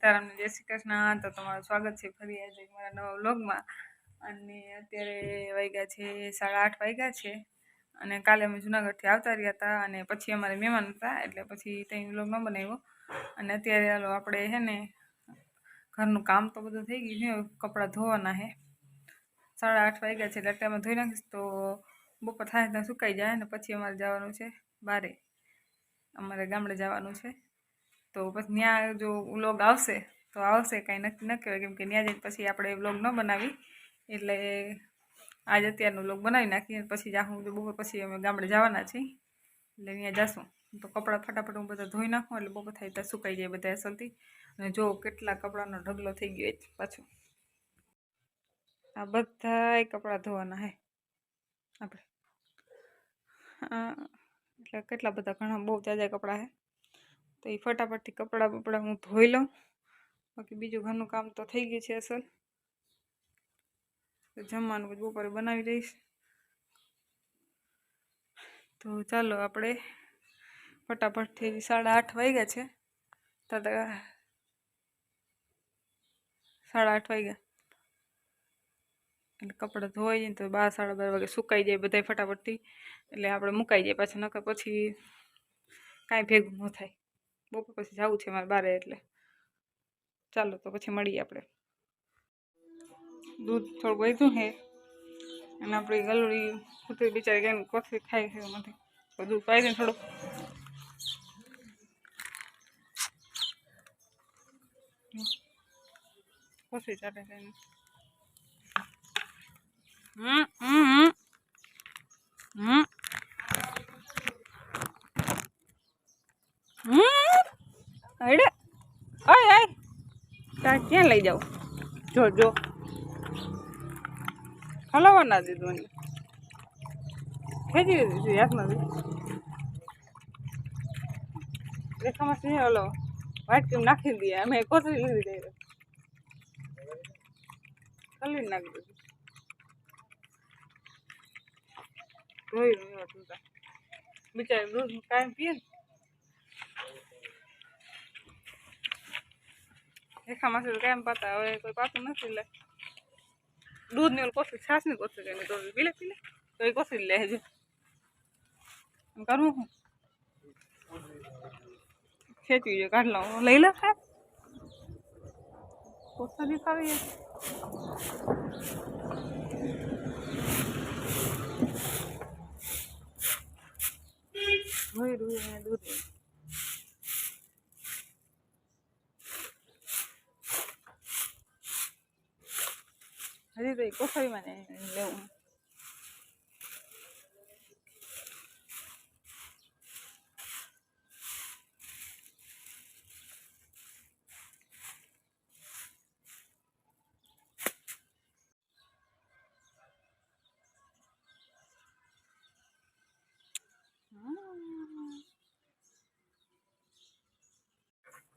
સીતારામ જય શ્રી કૃષ્ણ। તો તમારું સ્વાગત છે ફરી આજે મારા નવા વ્લોગમાં। અને અત્યારે વાગ્યા છે 8:30 વાગ્યા છે। અને કાલે અમે જુનાગઢથી આવતા રહ્યા હતા અને પછી અમારે મહેમાન હતા એટલે પછી ત્યાં વ્લોગ ન બનાવ્યો। અને અત્યારે હાલો આપણે હે ને ઘરનું કામ તો બધું થઈ ગયું છે, કપડાં ધોવાના છે। 8:30 વાગ્યા છે એટલે અત્યારમાં ધોઈ નાખીશ તો બપોર થાય ત્યાં સુકાઈ જાય ને પછી અમારે જવાનું છે બારે, અમારે ગામડે જવાનું છે। તો પછી ત્યાં જો વ્લોગ આવશે તો આવશે, કાંઈ નક્કી ન કહેવાય કેમ કે ત્યાં જઈને પછી આપણે વ્લોગ ન બનાવી એટલે આજ અત્યારનો વ્લોગ બનાવી નાખીએ પછી જાઉં બપોર પછી અમે ગામડે જવાના છીએ એટલે ત્યાં જઈશું। તો કપડાં ફટાફટ હું બધા ધોઈ નાખું એટલે બપોર થાય ત્યાં સુકાઈ જાય બધા અસલથી। અને જો કેટલા કપડાનો ઢગલો થઈ ગયો છે પાછું, આ બધા કપડાં ધોવાના છે આપણે। એટલે કેટલા બધા ઘણા બહુ જાજા કપડાં છે તો એ ફટાફટથી કપડાં હું ધોઈ લઉં, બાકી બીજું ઘરનું કામ તો થઈ ગયું છે અસલ। તો જમવાનું બધું બપોરે બનાવી દઈશ। તો ચાલો આપણે ફટાફટથી 8:30 વાગ્યા છે, તો 8:30 વાગ્યા એટલે કપડાં ધોવાઈ જાય ને તો 12 સાડા 12 વાગે સુકાઈ જાય બધા ફટાફટથી એટલે આપણે મુકાઈ જાય પાછા, નકર પછી કાંઈ ભેગું ન થાય। બપોર પછી જવું છે મારે બારે એટલે ચાલો તો પછી મળીએ આપણે। દૂધ થોડુંક વધ્યું છે અને આપણી ગલુડી કૂતરી બિચારી કેમ કોફી ખાઈ છે નથી તો દૂધ પાઈ દે થોડુંક। કોફી ચાલે છે એને। અડે ઓય ઓય તાર ક્યાં લઈ જાવ? જો જો હલાવવા ના દીધું એને, ખેંચી દીધું હાથમાં રેખામાં સિંહ હલો વાઇટ ક્રીમ નાખી દઈએ અમે કોથળી લીધી દઈએ કલી નાખી દીધું ધોઈ બિચારી દૂધ કાંઈ પીએ ને રેખામાં તો કાયમ પાતા, હવે કોઈ પાતું નથી એટલે દૂધ ને કોથળી છાસ ની કોથળી કઈ તો પીલે તો એ કોથળી લે છે કરવું હું ખેંચવી જોઈએ કાઢ લઉં લઈ લો ખા કોથળી ખાવી ધોઈ રૂ દૂધ હજી તો કોથળીમાં ને લેવું।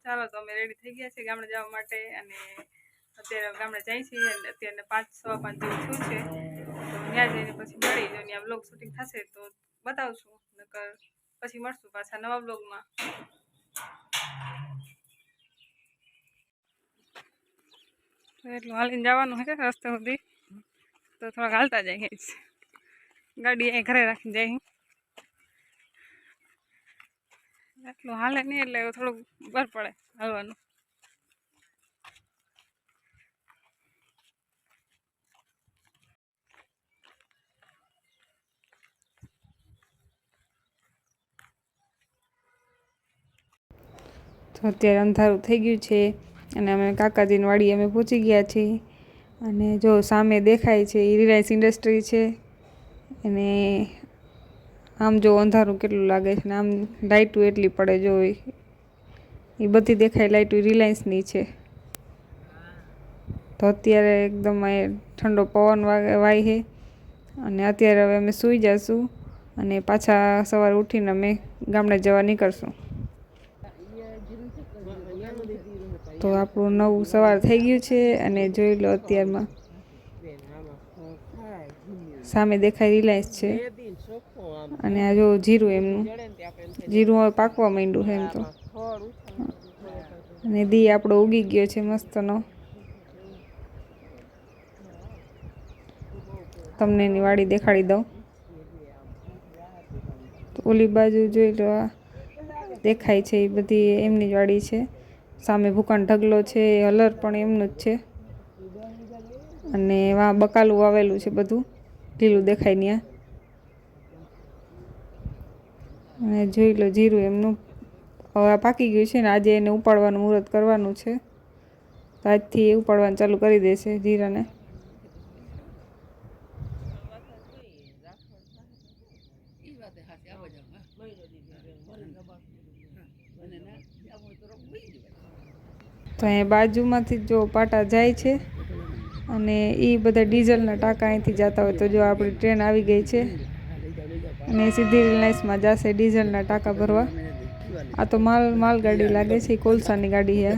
ચાલો તો અમે રેડી થઈ ગયા છે ગામડે જવા માટે અને અત્યારે ગામડે જાય છીએ અને અત્યારે 5 સવા 5 જેવું થયું છે। તો ત્યાં જઈને પછી મળી જો ત્યાં બ્લોગ શૂટિંગ થશે તો બતાવશું, નકર પછી મળશું પાછા નવા બ્લોગમાં। એટલું હાલીને જવાનું છે રસ્તે સુધી તો થોડાક હાલતા જાય ગાડી અહીં ઘરે રાખીને જાય એટલું હાલે નહીં એટલે થોડુંક બર પડે હાલવાનું। તો અત્યારે અંધારું થઈ ગયું છે અને અમે કાકાજીની વાડી અમે પહોંચી ગયા છીએ અને જો સામે દેખાય છે એ રિલાયન્સ ઇન્ડસ્ટ્રી છે અને આમ જો અંધારું કેટલું લાગે છે ને આમ લાઇટું એટલી પડે જો એ બધી દેખાય લાઇટું રિલાયન્સની છે। તો અત્યારે એકદમ ઠંડો પવન વાય છે અને અત્યારે હવે અમે સૂઈ જઈશું અને પાછા સવારે ઉઠીને અમે ગામડે જવા નીકળશું। તો આપણું નવું સવાર થઈ ગયું છે અને જોઈ લો અત્યારમાં સામે દેખાય રિલાયન્સ છે અને આ જો જીરું એમનું જીરું હવે પાકવા માંડ્યું છે એમ તો અને દી આપણો ઉગી ગયો છે મસ્તનો. તમને એની વાડી દેખાડી દઉં. તો ઓલી બાજુ જોઈ લો, દેખાય છે એ બધી એમની જ વાડી છે. સામે ભૂકાન ઢગલો છે, એ હલર પણ એમનું જ છે. અને વા બકાલું વાવેલું છે, બધું લીલું દેખાય ત્યાં. અને જોઈ લો જીરું એમનું હવે પાકી ગયું છે ને, આજે એને ઉપાડવાનું મુહૂર્ત કરવાનું છે. તો આજથી ઉપાડવાનું ચાલુ કરી દેશે જીરાને. તો અહીંયા બાજુમાંથી જો પાટા જાય છે, અને એ બધા ડીઝલના ટાંકા અહીંથી જતા હોય. તો જો આપણી ટ્રેન આવી ગઈ છે, અને સીધી રિલાયન્સમાં જશે ડીઝલના ટાંકા ભરવા. આ તો માલગાડી લાગે છે, કોલસાની ગાડી છે.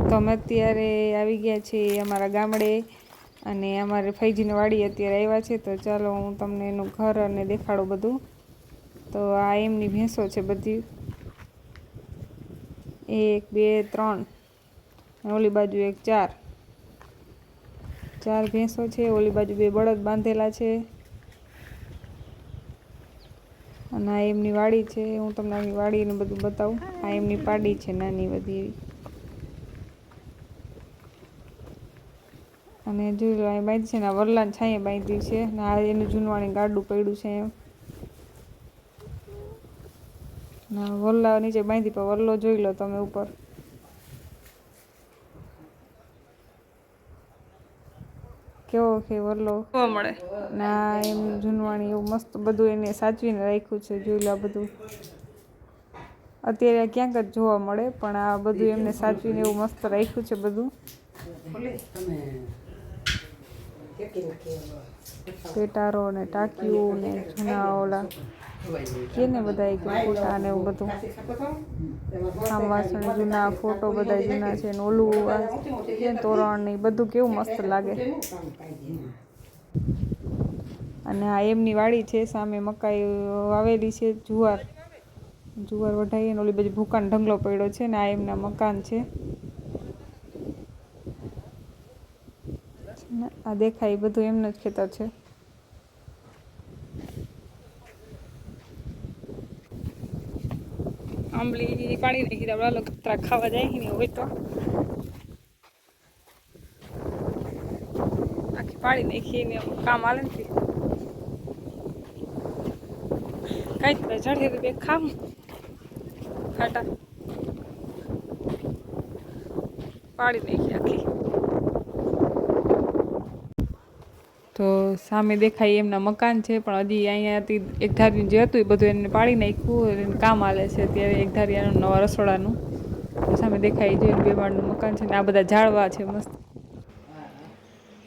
તો અમે અત્યારે આવી ગયા છીએ અમારા ગામડે, અને અમારે ફૈજીની વાડી અત્યારે આવ્યા છે. તો ચાલો હું તમને એનું ઘર અને દેખાડું બધું. તો આ એમની ભેંસો છે બધી, 1 2 3, ઓલી બાજુ 1 4 ભેંસો છે. ઓલી બાજુ 2 બળદ બાંધેલા છે. અને આ એમની વાડી છે. હું તમને આની વાડીને બધું બતાવું. આ એમની પાડી છે નાની બધી એવી. અને જોઈ લો અહીં બાંધી છે ને, વરલાને છાંયે બાંધી છે ને. આ એનું જૂનવાણી ગાડું પડ્યું છે એમ. ના વરલા નીચે બાંધી, પણ વરલો જોઈ લો તમે ઉપર. કેવો કે વરલો જોવા મળે ના, એમનું જૂનવાણી એવું મસ્ત બધું એને સાચવીને રાખ્યું છે. જોઈ લો આ બધું અત્યારે ક્યાંક જ જોવા મળે, પણ આ બધું એમને સાચવીને એવું મસ્ત રાખ્યું છે બધું. પેટારો ને ટાંક્યું ને જૂના ઓલા કેને બધા કે ફોટા ને એવું બધું. આમ વાસણ જૂના, ફોટો બધા જૂના છે ને. ઓલું તોરણ ને બધું કેવું મસ્ત લાગે. અને આ એમની વાડી છે. સામે મકાઈ વાવેલી છે, જુવાર વઢાઈ. ને ઓલી બાજુ ભૂકાન ઢગલો પડ્યો છે ને. આ એમના મકાન છે. આ દેખાય બધું એમનું જ ખેતર છે. આંબલી પાડી નાખી. આપણા લોકો ખાવા જાય ને હોય તો આખી પાડી નાખીને કામ હાલે ને. કઈ ચઢી બે ખામ ખાટા પાડી નાખી આખી. તો સામે દેખાય એમના મકાન છે, પણ હજી અહીંયાથી એકધાર્યું જે હતું એ બધું એને પાડી નાખ્યું. કામ હાલે છે અત્યારે એકધારિયાનું નવા રસોડાનું. સામે દેખાય છે 2 માળનું મકાન છે ને. આ બધા ઝાડવા છે મસ્ત.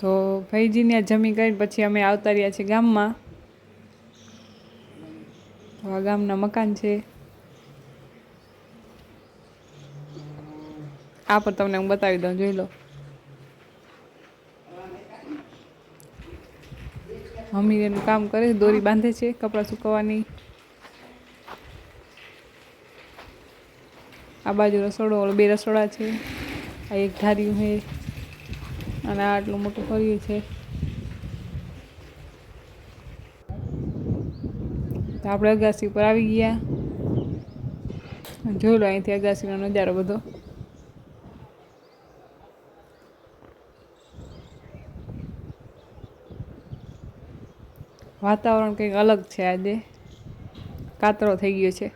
તો ભાઈજીને જમી કરીને પછી અમે આવતા રહ્યા છીએ ગામમાં. તો આ ગામના મકાન છે. આ પણ તમને હું બતાવી દઉં, જોઈ લો. મમ્મી એનું કામ કરે, દોરી બાંધે છે કપડાં સુકવવાની. આ બાજુ રસોડો, 2 રસોડા છે. આ એક ધાર્યું છે, અને આ આટલું મોટું ફર્યું છે. તો આપણે અગાસી ઉપર આવી ગયા. જોઈ લો અહીંથી અગાસીનો નજારો બધો. વાતાવરણ કંઈક અલગ છે આજે. કાતરો થઈ ગયો છે.